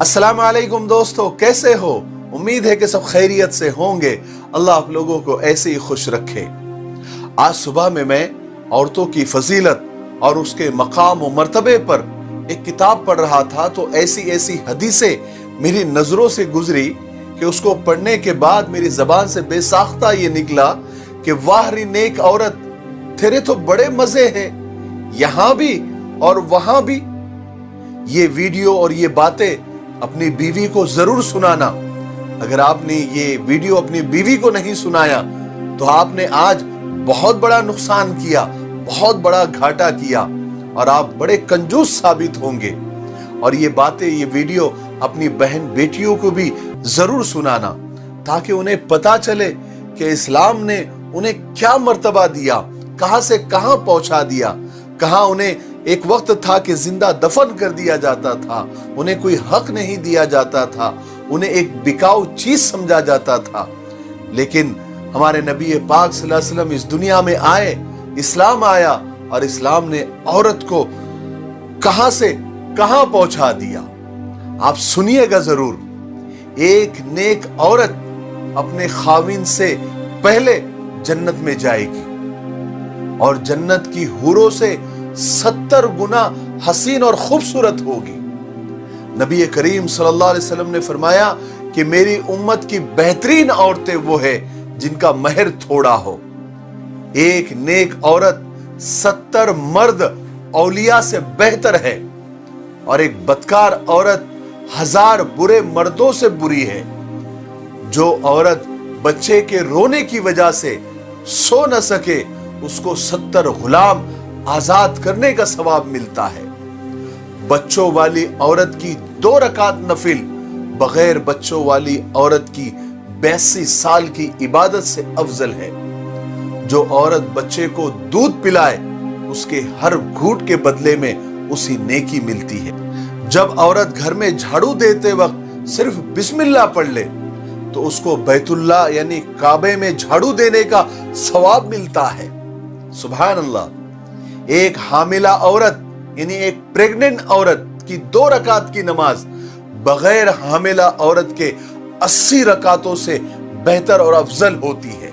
अस्सलाम वालेकुम दोस्तों, कैसे हो? उम्मीद है कि सब खैरियत से होंगे। अल्लाह आप लोगों को ऐसे ही खुश रखे। आज सुबह में मैं औरतों की फजीलत और उसके मकाम और मर्तबे पर एक किताब पढ़ रहा था, तो ऐसी ऐसी हदीसें मेरी नजरों से गुजरी कि उसको पढ़ने के बाद मेरी जबान से बेसाख्ता ये निकला कि वाह रे नेक औरत, तेरे तो बड़े मजे हैं, यहां भी और वहां भी। ये वीडियो और ये बातें अपनी बीवी को जरूर सुनाना। अगर आपने ये वीडियो अपनी बीवी को नहीं सुनाया तो आपने आज बहुत बड़ा नुकसान किया, बहुत बड़ा घाटा किया और आप बड़े कंजूस साबित होंगे। और ये बातें, ये वीडियो अपनी बहन बेटियों को भी जरूर सुनाना, ताकि उन्हें पता चले कि इस्लाम ने उन्हें क्या मर्तबा दिया, कहां से कहां पहुंचा दिया, कहां उन्हें एक वक्त था कि जिंदा दफन कर दिया जाता था, उन्हें कोई हक नहीं दिया जाता था, उन्हें एक बिकाऊ चीज समझा जाता था। लेकिन हमारे नबी पाक सल्लल्लाहु अलैहि वसल्लम इस दुनिया में आए, इस्लाम आया और इस्लाम ने औरत को कहां से कहां पहुंचा दिया। आप सुनिएगा जरूर। एक नेक औरत अपने खाविन से पहले जन्नत में जाएगी और जन्नत की हूरों से 70 गुना हसीन और खूबसूरत होगी। नबी करीम सल्लल्लाहु अलैहि वसल्लम ने फरमाया कि मेरी उम्मत की बेहतरीन औरतें वो है जिनका महर थोड़ा हो। एक नेक औरत 70 मर्द औलिया से बेहतर है और एक बदकार औरत 1000 बुरे मर्दों से बुरी है। जो औरत बच्चे के रोने की वजह से सो न सके, उसको 70 गुलाम आजाद करने का सवाब मिलता है। बच्चों वाली औरत की 2 रकात नफिल बगैर बच्चों वाली औरत की 82 साल की इबादत से अफजल है। जो औरत बच्चे को दूध पिलाए, उसके हर घूंट के बदले में उसी नेकी मिलती है। जब औरत घर में झाड़ू देते वक्त सिर्फ बिस्मिल्लाह पढ़ ले तो उसको बैतुल्लाह यानी काबे में झाड़ू देने का सवाब मिलता है। सुभान अल्लाह। एक हामिला औरत यानी एक प्रेग्नेंट औरत की 2 रकात की नमाज बगैर हामिला औरत के 80 रकातों से बेहतर और अफजल होती है।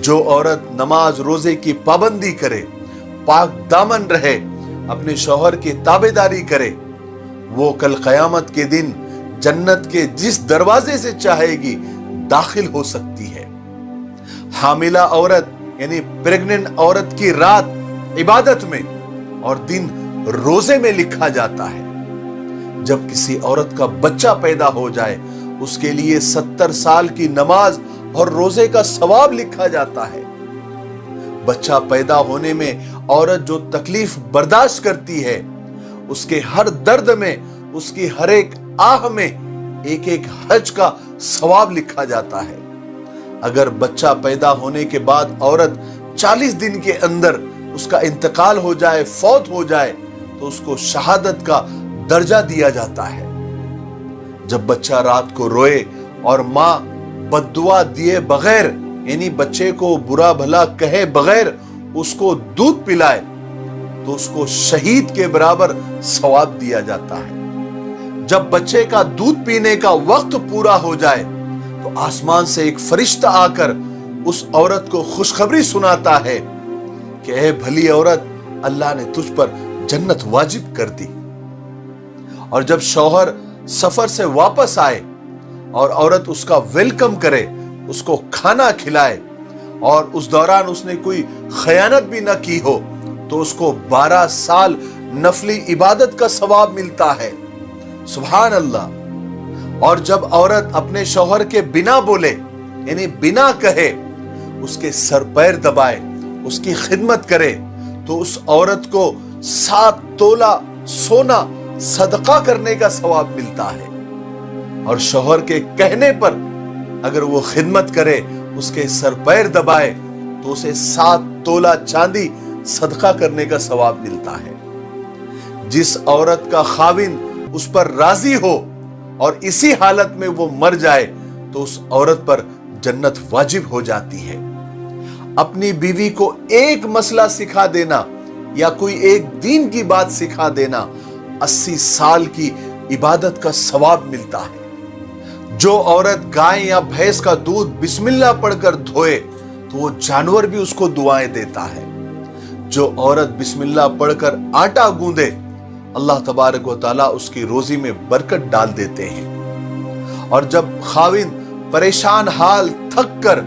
जो औरत नमाज रोजे की पाबंदी करे, पाक दामन रहे, अपने शौहर की ताबेदारी करे, वो कल कयामत के दिन जन्नत के जिस दरवाजे से चाहेगी दाखिल हो सकती है। हामिला औरत यानी प्रेग्नेंट औरत की रात इबादत में और दिन रोजे में लिखा जाता है। जब किसी औरत का बच्चा पैदा हो जाए, उसके लिए 70 साल की नमाज और रोजे का सवाब लिखा जाता है। बच्चा पैदा होने में औरत जो तकलीफ बर्दाश्त करती है, उसके हर दर्द में, उसकी हर एक आह में एक एक हज का सवाब लिखा जाता है। अगर बच्चा पैदा होने के बाद औरत 40 दिन के अंदर उसका इंतकाल हो जाए, फौत हो जाए, तो उसको शहादत का दर्जा दिया जाता है। जब बच्चा रात को रोए और मां बद्दुआ दिए बगैर यानी बच्चे को बुरा भला कहे बगैर उसको दूध पिलाए, तो उसको शहीद के बराबर सवाब दिया जाता है। जब बच्चे का दूध पीने का वक्त पूरा हो जाए तो आसमान से एक फरिश्ता आकर उस औरत को खुशखबरी सुनाता है कि ऐ भली औरत, अल्लाह ने तुझ पर जन्नत वाजिब कर दी। और जब शौहर सफर से वापस आए और औरत उसका वेलकम करे, उसको खाना खिलाए और उस दौरान उसने कोई खयानत भी न की हो, तो उसको 12 साल नफली इबादत का सवाब मिलता है। सुभान अल्लाह। और जब औरत अपने शौहर के बिना बोले यानी बिना कहे उसके सर पैर दबाए, उसकी खिदमत करे, तो उस औरत को 7 तोला सोना सदका करने का सवाब मिलता है। और शौहर के कहने पर अगर वो खिदमत करे, उसके सर पैर दबाए, तो उसे 7 तोला चांदी सदका करने का सवाब मिलता है। जिस औरत का खाविन उस पर राजी हो और इसी हालत में वो मर जाए, तो उस औरत पर जन्नत वाजिब हो जाती है। अपनी बीवी को एक मसला सिखा देना या कोई एक दीन की बात सिखा देना 80 साल की इबादत का सवाब मिलता है। जो औरत गाय या भैंस का दूध बिस्मिल्लाह पढ़कर धोए तो वो जानवर भी उसको दुआएं देता है। जो औरत बिस्मिल्लाह पढ़कर आटा गूंदे अल्लाह तबारक व तआला उसकी रोजी में बरकत डाल देते हैं। और जब खाविंद परेशान हाल थक कर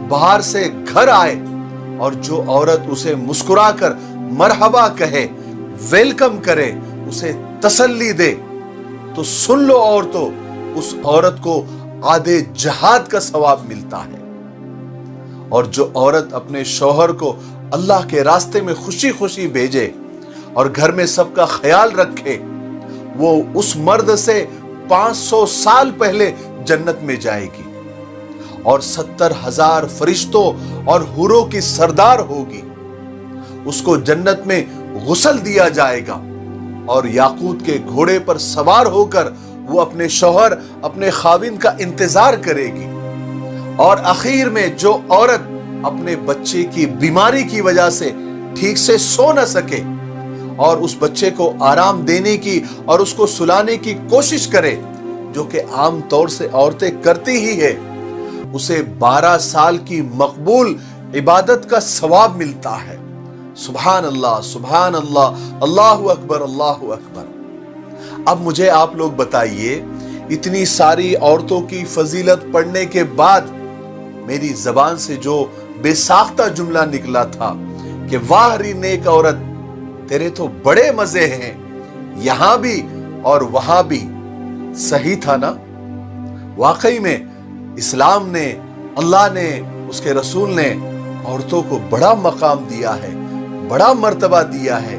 बाहर से घर आए और जो औरत उसे मुस्कुराकर मरहबा कहे, वेलकम करे, उसे तसल्ली दे, तो सुन लो औरतों, उस औरत को आधे जहाद का सवाब मिलता है। और जो औरत अपने शौहर को अल्लाह के रास्ते में खुशी खुशी भेजे और घर में सबका ख्याल रखे, वो उस मर्द से 500 साल पहले जन्नत में जाएगी और 70,000 फरिश्तों और हुरों की सरदार होगी। उसको जन्नत में गुस्ल दिया जाएगा और याकूत के घोड़े पर सवार होकर वो अपने शौहर, अपने खाविंद का इंतजार करेगी। और आखिर में जो औरत अपने बच्चे की बीमारी की वजह से ठीक से सो न सके और उस बच्चे को आराम देने की और उसको सुलाने की कोशिश करे, जो कि आम तौर से औरतें करती ही है, उसे 12 साल की मकबूल इबादत का सवाब मिलता है। सुभान अल्लाह, सुभान अल्लाह, अल्लाहु अकबर, अल्लाहु अकबर। अब मुझे आप लोग बताइए, इतनी सारी औरतों की फजीलत पढ़ने के बाद मेरी जबान से जो बेसाख्ता जुमला निकला था कि वाह री नेक औरत, तेरे तो बड़े मजे हैं, यहां भी और वहां भी, सही था ना? वाकई में इस्लाम ने, अल्लाह ने, उसके रसूल ने औरतों को बड़ा मकाम दिया है, बड़ा मर्तबा दिया है।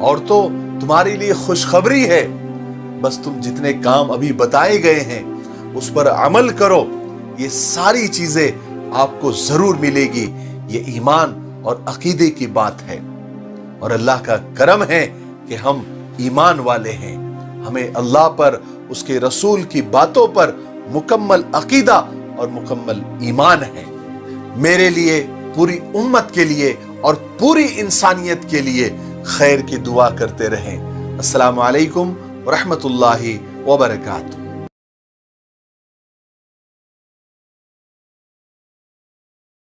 औरतों, तुम्हारे लिए खुशखबरी है, बस तुम जितने काम अभी बताए गए हैं उस पर अमल करो, ये सारी चीजें आपको जरूर मिलेगी। ये ईमान और अकीदे की बात है और अल्लाह का करम है कि हम ईमान वाले हैं। हमें अल्लाह पर, उसके रसूल की बातों पर मुकम्मल अकीदा और मुकम्मल ईमान है। मेरे लिए, पूरी उम्मत के लिए और पूरी इंसानियत के लिए खैर की दुआ करते रहें। अस्सलामु अलैकुम व रहमतुल्लाहि व बरकातुहू।